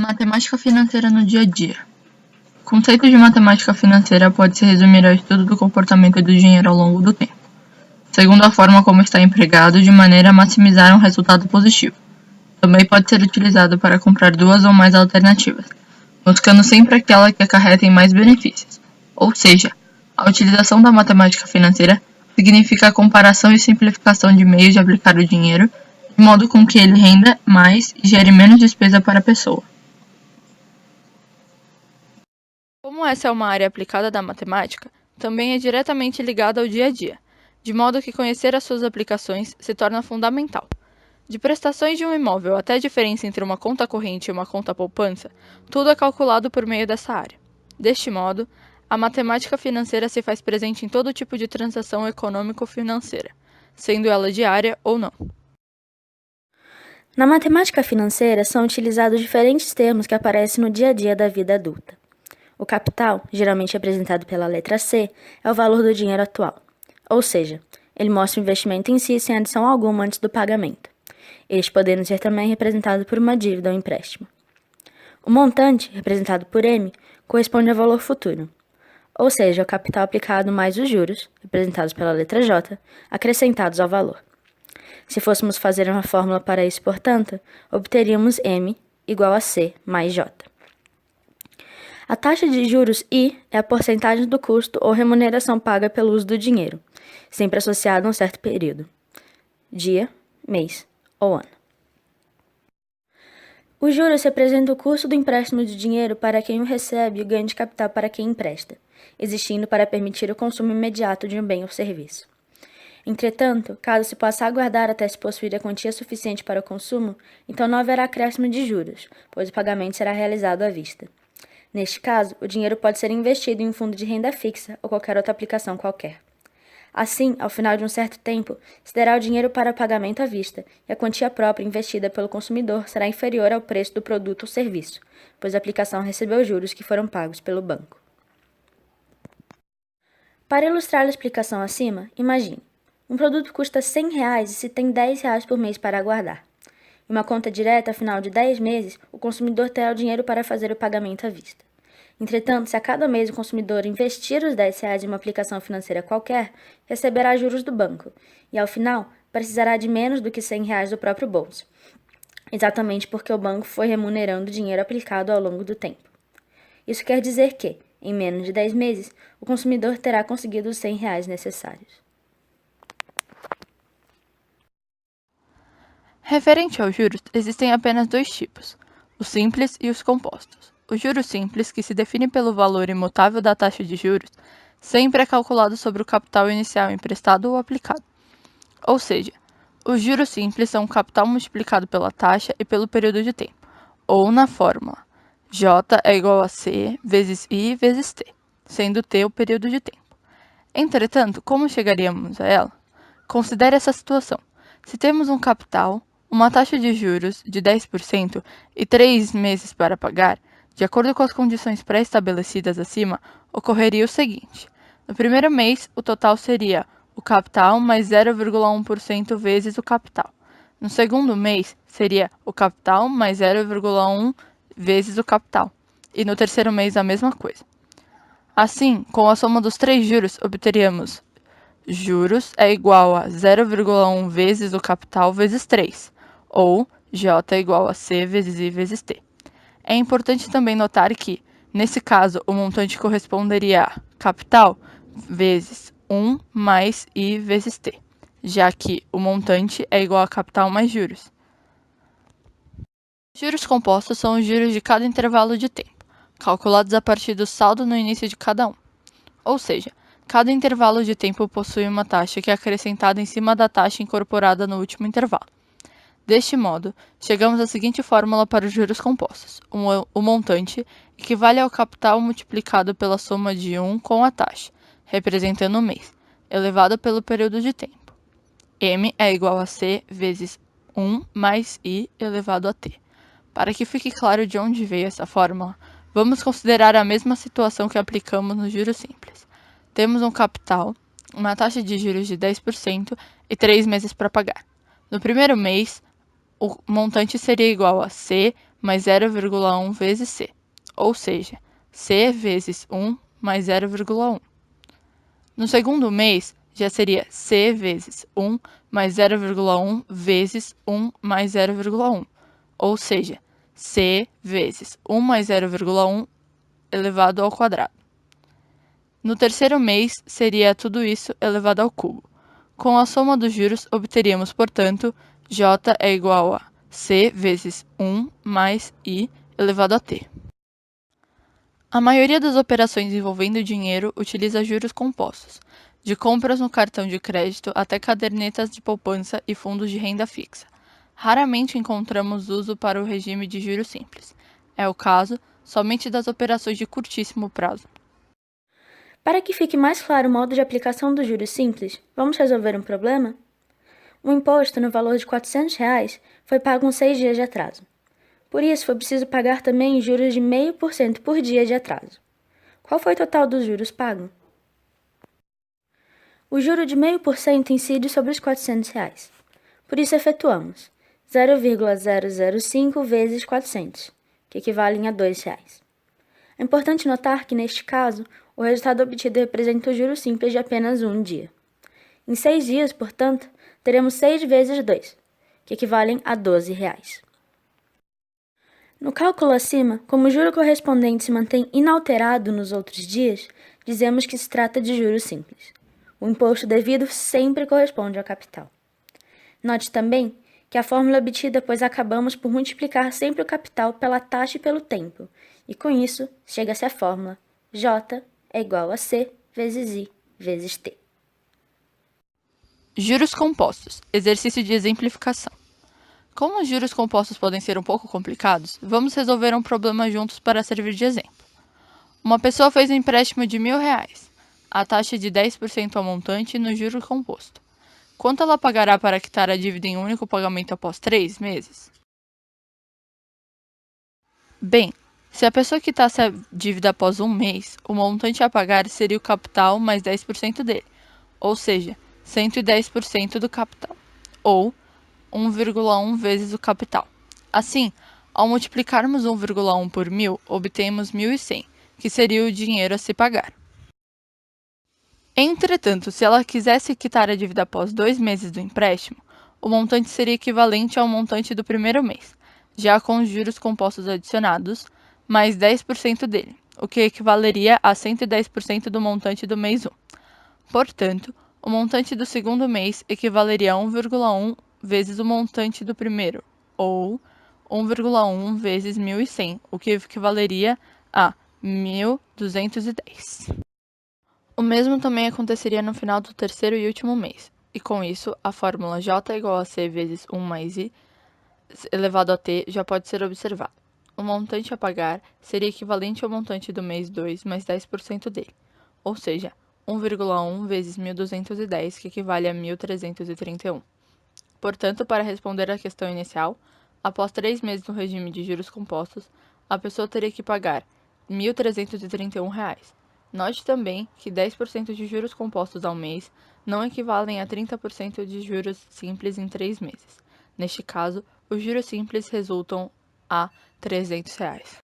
Matemática financeira no dia a dia. O conceito de matemática financeira pode se resumir ao estudo do comportamento do dinheiro ao longo do tempo, segundo a forma como está empregado, de maneira a maximizar um resultado positivo. Também pode ser utilizado para comprar duas ou mais alternativas, buscando sempre aquela que acarrete mais benefícios. Ou seja, a utilização da matemática financeira significa a comparação e simplificação de meios de aplicar o dinheiro, de modo com que ele renda mais e gere menos despesa para a pessoa. Como essa é uma área aplicada da matemática, também é diretamente ligada ao dia a dia, de modo que conhecer as suas aplicações se torna fundamental. De prestações de um imóvel até a diferença entre uma conta corrente e uma conta poupança, tudo é calculado por meio dessa área. Deste modo, a matemática financeira se faz presente em todo tipo de transação econômico-financeira, sendo ela diária ou não. Na matemática financeira são utilizados diferentes termos que aparecem no dia a dia da vida adulta. O capital, geralmente representado pela letra C, é o valor do dinheiro atual, ou seja, ele mostra o investimento em si sem adição alguma antes do pagamento, este podendo ser também representado por uma dívida ou empréstimo. O montante, representado por M, corresponde ao valor futuro, ou seja, o capital aplicado mais os juros, representados pela letra J, acrescentados ao valor. Se fôssemos fazer uma fórmula para isso, portanto, obteríamos M igual a C mais J. A taxa de juros I é a porcentagem do custo ou remuneração paga pelo uso do dinheiro, sempre associada a um certo período, dia, mês ou ano. Os juros representam o custo do empréstimo de dinheiro para quem o recebe e o ganho de capital para quem empresta, existindo para permitir o consumo imediato de um bem ou serviço. Entretanto, caso se possa aguardar até se possuir a quantia suficiente para o consumo, então não haverá acréscimo de juros, pois o pagamento será realizado à vista. Neste caso, o dinheiro pode ser investido em um fundo de renda fixa ou qualquer outra aplicação qualquer. Assim, ao final de um certo tempo, se dará o dinheiro para pagamento à vista e a quantia própria investida pelo consumidor será inferior ao preço do produto ou serviço, pois a aplicação recebeu os juros que foram pagos pelo banco. Para ilustrar a explicação acima, imagine: um produto custa R$100 e se tem R$10 por mês para aguardar. Em uma conta direta, ao final de 10 meses, o consumidor terá o dinheiro para fazer o pagamento à vista. Entretanto, se a cada mês o consumidor investir os R$10 em uma aplicação financeira qualquer, receberá juros do banco e, ao final, precisará de menos do que R$100 do próprio bolso, exatamente porque o banco foi remunerando o dinheiro aplicado ao longo do tempo. Isso quer dizer que, em menos de 10 meses, o consumidor terá conseguido os R$100 necessários. Referente aos juros, existem apenas dois tipos, os simples e os compostos. O juros simples, que se define pelo valor imutável da taxa de juros, sempre é calculado sobre o capital inicial emprestado ou aplicado. Ou seja, os juros simples são o capital multiplicado pela taxa e pelo período de tempo, ou na fórmula J é igual a C vezes I vezes T, sendo T o período de tempo. Entretanto, como chegaríamos a ela? Considere essa situação. Se temos um capital, uma taxa de juros de 10% e 3 meses para pagar, de acordo com as condições pré-estabelecidas acima, ocorreria o seguinte: no primeiro mês, o total seria o capital mais 0,1% vezes o capital. No segundo mês, seria o capital mais 0,1 vezes o capital. E no terceiro mês, a mesma coisa. Assim, com a soma dos três juros, obteríamos juros é igual a 0,1 vezes o capital vezes 3, ou J é igual a C vezes I vezes T. É importante também notar que, nesse caso, o montante corresponderia a capital vezes 1 mais I vezes T, já que o montante é igual a capital mais juros. Juros compostos são os juros de cada intervalo de tempo, calculados a partir do saldo no início de cada um. Ou seja, cada intervalo de tempo possui uma taxa que é acrescentada em cima da taxa incorporada no último intervalo. Deste modo, chegamos à seguinte fórmula para os juros compostos. O montante equivale ao capital multiplicado pela soma de 1 com a taxa, representando o mês, elevado pelo período de tempo. M é igual a C vezes 1 mais I elevado a T. Para que fique claro de onde veio essa fórmula, vamos considerar a mesma situação que aplicamos nos juros simples. Temos um capital, uma taxa de juros de 10% e 3 meses para pagar. No primeiro mês, o montante seria igual a C mais 0,1 vezes C, ou seja, C vezes 1 mais 0,1. No segundo mês, já seria C vezes 1 mais 0,1 vezes 1 mais 0,1, ou seja, C vezes 1 mais 0,1 elevado ao quadrado. No terceiro mês, seria tudo isso elevado ao cubo. Com a soma dos juros, obteríamos, portanto, J é igual a C vezes 1 mais I elevado a T. A maioria das operações envolvendo dinheiro utiliza juros compostos, de compras no cartão de crédito até cadernetas de poupança e fundos de renda fixa. Raramente encontramos uso para o regime de juros simples. É o caso somente das operações de curtíssimo prazo. Para que fique mais claro o modo de aplicação dos juros simples, vamos resolver um problema? O imposto no valor de R$ 400 foi pago com 6 dias de atraso. Por isso, foi preciso pagar também juros de 0,5% por dia de atraso. Qual foi o total dos juros pagos? O juro de 0,5% incide sobre os R$ 400. Por isso, efetuamos 0,005 vezes 400, que equivalem a R$ 2. É importante notar que, neste caso, o resultado obtido representa o juro simples de apenas um dia. Em 6 dias, portanto, teremos 6 vezes 2, que equivalem a R$ 12. No cálculo acima, como o juro correspondente se mantém inalterado nos outros dias, dizemos que se trata de juro simples. O imposto devido sempre corresponde ao capital. Note também que a fórmula é obtida pois acabamos por multiplicar sempre o capital pela taxa e pelo tempo, e com isso chega-se à fórmula J é igual a C vezes I vezes T. Juros compostos. Exercício de exemplificação. Como os juros compostos podem ser um pouco complicados, vamos resolver um problema juntos para servir de exemplo. Uma pessoa fez um empréstimo de R$ 1.000, a taxa de 10% ao montante no juro composto. Quanto ela pagará para quitar a dívida em um único pagamento após 3 meses? Bem, se a pessoa quitasse a dívida após um mês, o montante a pagar seria o capital mais 10% dele, ou seja, 110% do capital, ou 1,1 vezes o capital. Assim, ao multiplicarmos 1,1 por 1.000, obtemos 1.100, que seria o dinheiro a se pagar. Entretanto, se ela quisesse quitar a dívida após 2 meses do empréstimo, o montante seria equivalente ao montante do primeiro mês, já com os juros compostos adicionados, mais 10% dele, o que equivaleria a 110% do montante do mês 1. Portanto, o montante do segundo mês equivaleria a 1,1 vezes o montante do primeiro, ou 1,1 vezes 1.100, o que equivaleria a 1.210. O mesmo também aconteceria no final do terceiro e último mês, e com isso, a fórmula J é igual a C vezes 1 mais I elevado a T já pode ser observada. O montante a pagar seria equivalente ao montante do mês 2 mais 10% dele, ou seja, 1,1 vezes 1.210, que equivale a 1.331. Portanto, para responder à questão inicial, após 3 meses no regime de juros compostos, a pessoa teria que pagar R$ 1.331. Note também que 10% de juros compostos ao mês não equivalem a 30% de juros simples em 3 meses. Neste caso, os juros simples resultam a R$ 300.